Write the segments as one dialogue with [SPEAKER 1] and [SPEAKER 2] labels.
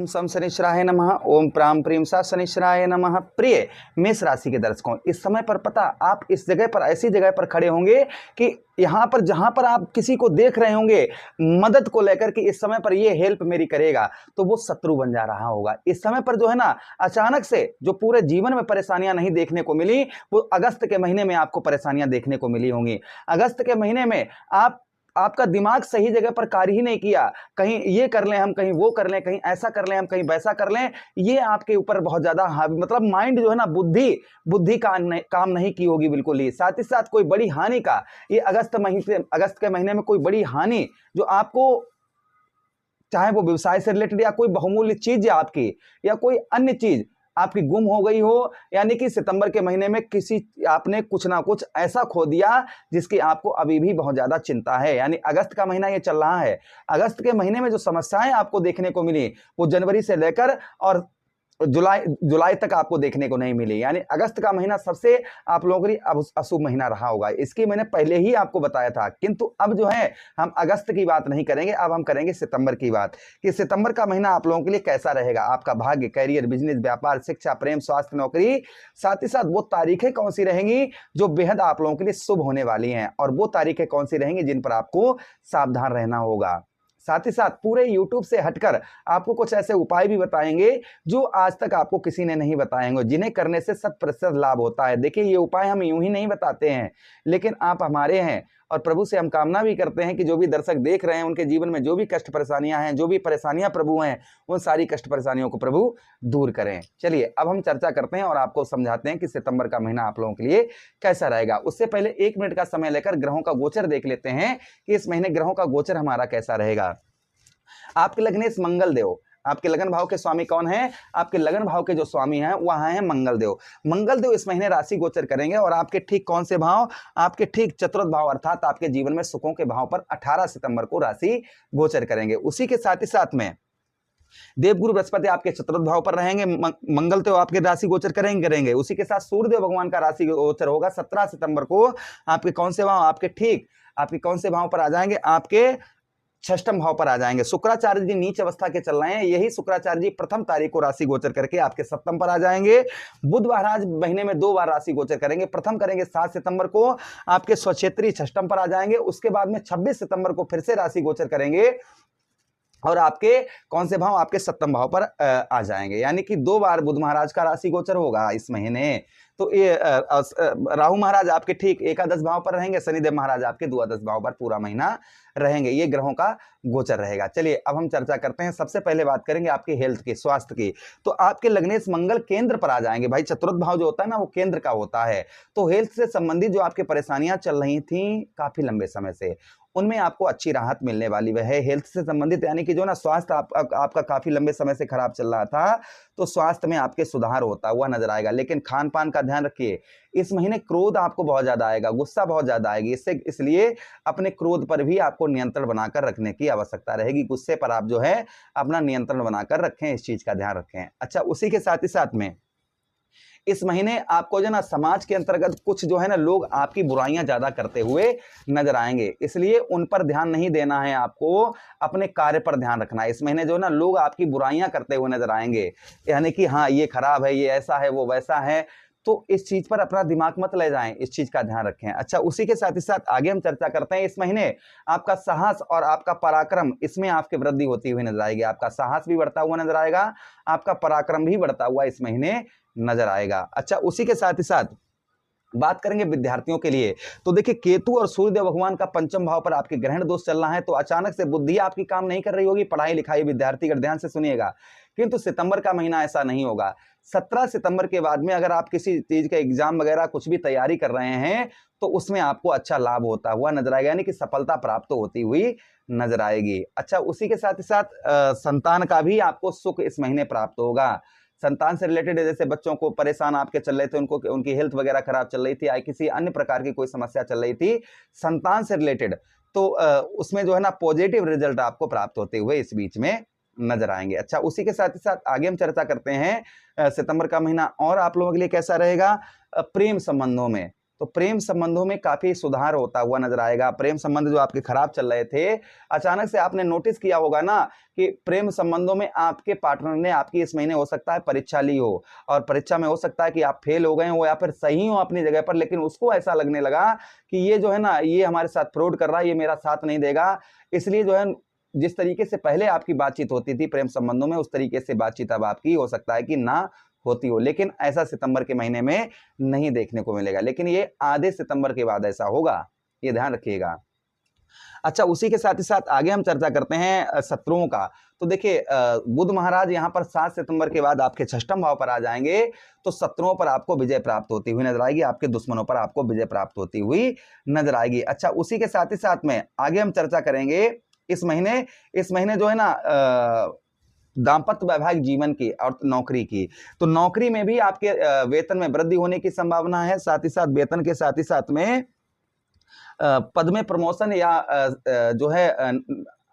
[SPEAKER 1] ओम सम शनिश्चराय नमः। ओम प्राम प्रीम सा शनिश्चराय नमः। प्रिय मेष राशि के दर्शकों, इस समय पर पता आप इस जगह पर, ऐसी जगह पर खड़े होंगे कि यहाँ पर जहां पर आप किसी को देख रहे होंगे मदद को लेकर के, इस समय पर ये हेल्प मेरी करेगा, तो वो शत्रु बन जा रहा होगा। इस समय पर जो है ना, अचानक से जो पूरे जीवन में परेशानियां नहीं देखने को मिली, वो अगस्त के महीने में आपको परेशानियां देखने को मिली होंगी। अगस्त के महीने में आपका दिमाग सही जगह पर कार्य ही नहीं किया। कहीं ये कर लें हम, कहीं वो कर लें, कहीं ऐसा कर लें हम, कहीं वैसा कर लें, ये आपके ऊपर बहुत ज्यादा मतलब माइंड जो है ना, बुद्धि काम नहीं की होगी बिल्कुल ही। साथ ही साथ कोई बड़ी हानि का, ये अगस्त के महीने में कोई बड़ी हानि जो आपको, चाहे वो व्यवसाय से रिलेटेड या कोई बहुमूल्य चीज है आपकी, या कोई अन्य चीज आपकी गुम हो गई हो, यानी कि सितंबर के महीने में आपने कुछ ना कुछ ऐसा खो दिया जिसकी आपको अभी भी बहुत ज्यादा चिंता है। यानी अगस्त का महीना ये चल रहा है, अगस्त के महीने में जो समस्याएं आपको देखने को मिली वो जनवरी से लेकर और जुलाई तक आपको देखने को नहीं मिली। यानी अगस्त का महीना सबसे आप लोगों के लिए अशुभ महीना रहा होगा। इसकी मैंने पहले ही आपको बताया था, किंतु अब जो है हम अगस्त की बात नहीं करेंगे, अब हम करेंगे सितंबर की बात, कि सितंबर का महीना आप लोगों के लिए कैसा रहेगा। आपका भाग्य, कैरियर, बिजनेस, व्यापार, शिक्षा, प्रेम, स्वास्थ्य, नौकरी, साथ ही साथ वो तारीखें कौन सी रहेंगी जो बेहद आप लोगों के लिए शुभ होने वाली हैं, और वो तारीखें कौन सी रहेंगी जिन पर आपको सावधान रहना होगा। साथ ही साथ पूरे YouTube से हटकर आपको कुछ ऐसे उपाय भी बताएंगे जो आज तक आपको किसी ने नहीं बताए होंगे, जिन्हें करने से 100% लाभ होता है। देखिए, ये उपाय हम यूं ही नहीं बताते हैं, लेकिन आप हमारे हैं, और प्रभु से हम कामना भी करते हैं कि जो भी दर्शक देख रहे हैं उनके जीवन में जो भी कष्ट परेशानियां हैं, जो भी परेशानियां प्रभु हैं, उन सारी कष्ट परेशानियों को प्रभु दूर करें। चलिए अब हम चर्चा करते हैं और आपको समझाते हैं कि सितंबर का महीना आप लोगों के लिए कैसा रहेगा। उससे पहले 1 मिनट का समय लेकर ग्रहों का गोचर देख लेते हैं कि इस महीने ग्रहों का गोचर हमारा कैसा रहेगा। आपके लग्नेश मंगल देव, आपके लगन भाव के स्वामी कौन है? आपके लगन भाव के जो स्वामी हैं वह हैं मंगल देव। मंगल देव इस महीने राशि गोचर करेंगे, और आपके ठीक कौन से भाव? आपके ठीक चतुर्थ भाव, अर्थात आपके जीवन में सुखों के भाव पर 18 सितंबर को राशि गोचर करेंगे। उसी के साथ ही साथ में देवगुरु बृहस्पति आपके चतुर्थ भाव पर रहेंगे, मंगल तो आपके राशि गोचर करेंगे। उसी के साथ सूर्यदेव भगवान का राशि गोचर होगा 17 सितंबर को। आपके कौन से भाव? आपके कौन से भाव पर आ जाएंगे? आपके षष्ठम भाव पर आ जाएंगे। शुक्राचार्य जी नीच अवस्था के चल रहे हैं, यही शुक्राचार्य जी प्रथम तारीख को राशि गोचर करके आपके सप्तम पर आ जाएंगे। बुध महाराज महीने में 2 बार राशि गोचर करेंगे। प्रथम करेंगे 7 सितंबर को, आपके स्वक्षेत्रीय षष्ठम पर आ जाएंगे। उसके बाद में 26 सितंबर को फिर से राशि गोचर करेंगे, और आपके कौन से भाव? आपके सप्तम भाव पर आ जाएंगे। यानी कि 2 बार बुध महाराज का राशि गोचर होगा इस महीने। तो ये राहु महाराज आपके ठीक एकादश भाव पर रहेंगे, शनिदेव महाराज आपके द्वादश भाव पर पूरा महीना रहेंगे। ये ग्रहों का गोचर रहेगा। चलिए अब हम चर्चा करते हैं। सबसे पहले बात करेंगे आपके हेल्थ की, स्वास्थ्य की। तो आपके लग्नेश मंगल केंद्र पर आ जाएंगे। भाई, चतुर्थ भाव जो होता है ना, वो केंद्र का होता है। तो हेल्थ से संबंधित जो आपकी परेशानियां चल रही थी काफी लंबे समय से, उनमें आपको अच्छी राहत मिलने वाली वह है। हेल्थ से संबंधित यानी कि जो ना स्वास्थ्य आपका काफी लंबे समय से खराब चल रहा था, तो स्वास्थ्य में आपके सुधार होता हुआ नजर आएगा। लेकिन खान पान का ध्यान रखिए। इस महीने क्रोध आपको बहुत ज्यादा आएगा, गुस्सा बहुत ज्यादा आएगी। इसलिए अपने क्रोध पर भी आपको नियंत्रण बनाकर रखने की आवश्यकता रहेगी। गुस्से पर आप जो है अपना नियंत्रण बनाकर रखें, इस चीज का ध्यान रखें। अच्छा, उसी के साथ ही साथ में इस महीने आपको जो ना समाज के अंतर्गत कुछ जो है ना लोग आपकी बुराइयां ज्यादा करते हुए नजर आएंगे, इसलिए उन पर ध्यान नहीं देना है, आपको अपने कार्य पर ध्यान रखना है। इस महीने जो है ना लोग आपकी बुराइयां करते हुए नजर आएंगे, यानी कि हाँ ये खराब है, ये ऐसा है, वो वैसा है, तो इस चीज पर अपना दिमाग मत ले जाएं, इस चीज का ध्यान रखें। अच्छा, उसी के साथ ही साथ आगे हम चर्चा करते हैं। इस महीने आपका साहस और आपका पराक्रम, इसमें आपकी वृद्धि होती हुई नजर आएगी। आपका साहस भी बढ़ता हुआ नजर आएगा, आपका पराक्रम भी बढ़ता हुआ इस महीने नजर आएगा। अच्छा, उसी के साथ ही साथ बात करेंगे विद्यार्थियों के लिए। तो देखिए, केतु और सूर्यदेव भगवान का पंचम भाव पर आपके ग्रहण दोष चल रहा है, तो अचानक से बुद्धि आपकी काम नहीं कर रही होगी। पढ़ाई लिखाई विद्यार्थी अगर ध्यान से सुनिएगा, किंतु सितंबर का महीना ऐसा नहीं होगा। 17 सितंबर के बाद में अगर आप किसी चीज का एग्जाम वगैरह कुछ भी तैयारी कर रहे हैं, तो उसमें आपको अच्छा लाभ होता हुआ नजर आएगा, यानी कि सफलता प्राप्त होती हुई नजर आएगी। अच्छा, उसी के साथ ही साथ संतान का भी आपको सुख इस महीने प्राप्त होगा। संतान से रिलेटेड जैसे बच्चों को परेशान आपके चल रहे थे, उनको उनकी हेल्थ वगैरह खराब चल रही थी, या किसी अन्य प्रकार की कोई समस्या चल रही थी संतान से रिलेटेड, तो उसमें जो है ना पॉजिटिव रिजल्ट आपको प्राप्त होते हुए इस बीच में नजर आएंगे। अच्छा, उसी के साथ ही साथ आगे हम चर्चा करते हैं सितंबर का महीना और आप लोगों के लिए कैसा रहेगा प्रेम संबंधों में। तो प्रेम संबंधों में काफी सुधार होता हुआ नजर आएगा। प्रेम संबंध जो आपके खराब चल रहे थे, अचानक से आपने नोटिस किया होगा ना कि प्रेम संबंधों में आपके पार्टनर ने आपकी इस महीने हो सकता है परीक्षा ली हो, और परीक्षा में हो सकता है कि आप फेल हो गए हो या फिर सही हो अपनी जगह पर, लेकिन उसको ऐसा लगने लगा कि ये जो है ना, ये हमारे साथ फ्रॉड कर रहा है, ये मेरा साथ नहीं देगा। इसलिए जो है, जिस तरीके से पहले आपकी बातचीत होती थी प्रेम संबंधों में, उस तरीके से बातचीत अब आपकी हो सकता है कि ना होती हो। लेकिन ऐसा सितंबर के महीने में नहीं देखने को मिलेगा, लेकिन ये आधे सितंबर के बाद ऐसा होगा, ये ध्यान रखिएगा। अच्छा, उसी के साथ ही साथ आगे हम चर्चा करते हैं शत्रुओं का। तो देखिए, बुध महाराज यहाँ पर 7 सितंबर के बाद आपके 6ठम भाव पर आ जाएंगे, तो शत्रुओं पर आपको विजय प्राप्त होती हुई नजर आएगी, आपके दुश्मनों पर आपको विजय प्राप्त होती हुई नजर आएगी। अच्छा, उसी के साथ ही साथ में आगे हम चर्चा करेंगे इस महीने जो है ना, दाम्पत्य वैवाहिक जीवन की और नौकरी की। तो नौकरी में भी आपके वेतन में वृद्धि होने की संभावना है, साथ ही साथ वेतन के साथ ही साथ में पद में प्रमोशन या जो है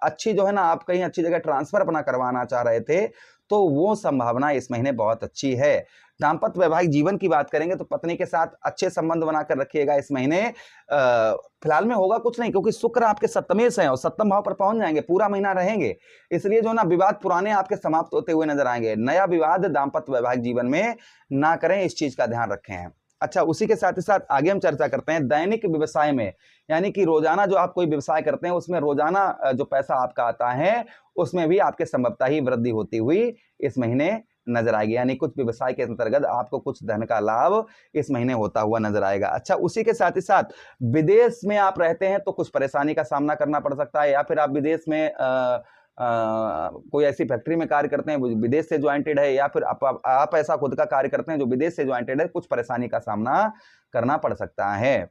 [SPEAKER 1] अच्छी जो है ना, आप कहीं अच्छी जगह ट्रांसफर अपना करवाना चाह रहे थे, तो वो संभावना इस महीने बहुत अच्छी है। दाम्पत्य वैवाहिक जीवन की बात करेंगे तो पत्नी के साथ अच्छे संबंध बनाकर रखिएगा इस महीने। फिलहाल में होगा कुछ नहीं, क्योंकि शुक्र आपके सप्तमेश है और सप्तम भाव पर पहुंच जाएंगे, पूरा महीना रहेंगे, इसलिए जो ना विवाद पुराने आपके समाप्त होते हुए नजर आएंगे। नया विवाद दाम्पत्य वैवाहिक जीवन में ना करें, इस चीज का ध्यान रखें। अच्छा, उसी के साथ ही साथ आगे हम चर्चा करते हैं दैनिक व्यवसाय में, यानी कि रोजाना जो आप कोई व्यवसाय करते हैं उसमें रोजाना जो पैसा आपका आता है उसमें भी आपके संभवतः ही वृद्धि होती हुई इस महीने नजर आएगी, यानी कुछ व्यवसाय के अंतर्गत आपको कुछ धन का लाभ इस महीने होता हुआ नजर आएगा। अच्छा, उसी के साथ ही साथ विदेश में आप रहते हैं तो कुछ परेशानी का सामना करना पड़ सकता है, या फिर आप विदेश में कोई ऐसी फैक्ट्री में कार्य करते हैं विदेश से ज्वाइंटेड है, या फिर आप ऐसा खुद का कार्य करते हैं जो विदेश से ज्वाइंटेड है, कुछ परेशानी का सामना करना पड़ सकता है।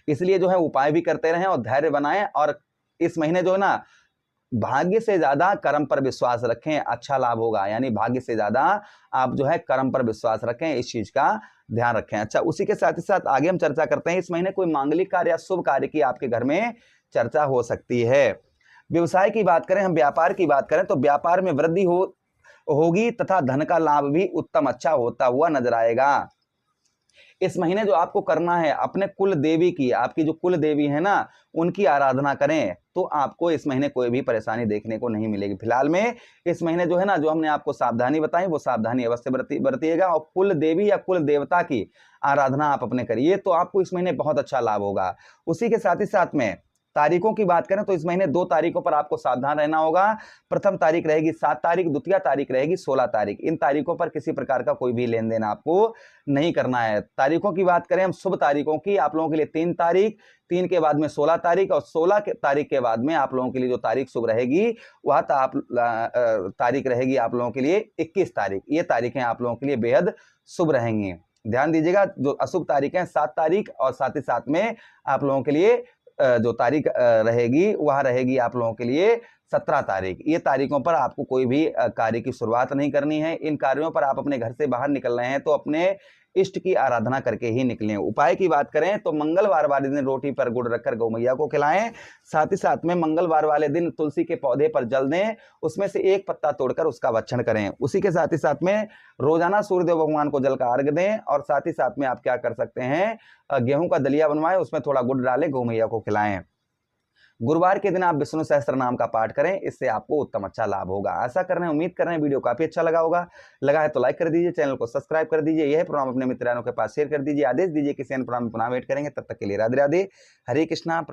[SPEAKER 1] इसलिए जो है उपाय भी करते रहें और धैर्य बनाएं, और इस महीने जो है ना, भाग्य से ज्यादा कर्म पर विश्वास रखें, अच्छा लाभ होगा। यानी भाग्य से ज्यादा आप जो है कर्म पर विश्वास रखें, इस चीज का ध्यान रखें। अच्छा, उसी के साथ ही साथ आगे हम चर्चा करते हैं, इस महीने कोई मांगलिक कार्य या शुभ कार्य की आपके घर में चर्चा हो सकती है। व्यवसाय की बात करें, हम व्यापार की बात करें तो व्यापार में वृद्धि होगी तथा धन का लाभ भी उत्तम अच्छा होता हुआ नजर आएगा। इस महीने जो आपको करना है, अपने कुल देवी की, आपकी जो कुल देवी है ना, उनकी आराधना करें, तो आपको इस महीने कोई भी परेशानी देखने को नहीं मिलेगी। फिलहाल में इस महीने जो है ना, जो हमने आपको सावधानी बताई वो सावधानी अवश्य बरतिएगा, और कुल देवी या कुल देवता की आराधना आप अपने करिए, तो आपको इस महीने बहुत अच्छा लाभ होगा। उसी के साथ ही साथ में तारीखों की बात करें तो इस महीने 2 तारीखों पर आपको सावधान रहना होगा। प्रथम तारीख रहेगी 7 तारीख, द्वितीय तारीख रहेगी 16 तारीख। इन तारीखों पर किसी प्रकार का कोई भी लेन देन आपको नहीं करना है। तारीखों की बात करें हम शुभ तारीखों की, आप लोगों के लिए 3 तारीख, 3 के बाद में 16 तारीख, और 16 तारीख के बाद में आप लोगों के लिए जो तारीख शुभ रहेगी वह तारीख रहेगी आप लोगों के लिए 21 तारीख। ये तारीखें आप लोगों के लिए बेहद शुभ रहेंगी। ध्यान दीजिएगा, जो अशुभ तारीखें 7 तारीख और साथ ही साथ में आप लोगों के लिए जो तारीख रहेगी वह रहेगी आप लोगों के लिए 17 तारीख। ये तारीखों पर आपको कोई भी कार्य की शुरुआत नहीं करनी है। इन कार्यों पर आप अपने घर से बाहर निकल रहे हैं तो अपने इष्ट की आराधना करके ही निकलें। उपाय की बात करें तो मंगलवार वाले दिन रोटी पर गुड़ रखकर गौ मैया को खिलाएं। साथ ही साथ में मंगलवार वाले दिन तुलसी के पौधे पर जल दें, उसमें से एक पत्ता तोड़कर उसका भक्षण करें। उसी के साथ ही साथ में रोजाना सूर्यदेव भगवान को जल का अर्घ्य दें, और साथ ही साथ में आप क्या कर सकते हैं, गेहूं का दलिया बनवाएं, उसमें थोड़ा गुड़ डालें, गौ मैया को खिलाएं। गुरुवार के दिन आप विष्णु सहस्त्र नाम का पाठ करें, इससे आपको उत्तम अच्छा लाभ होगा। आशा कर रहे हैं, उम्मीद कर रहे हैं वीडियो काफी अच्छा लगा होगा। लगा है तो लाइक कर दीजिए, चैनल को सब्सक्राइब कर दीजिए, यह प्रोग्राम अपने मित्रों के पास शेयर कर दीजिए। आदेश दीजिए किसी अन्य प्रोग्राम में पुनः वेट करेंगे, तब तक के लिए राधे राधे, हरे कृष्णा।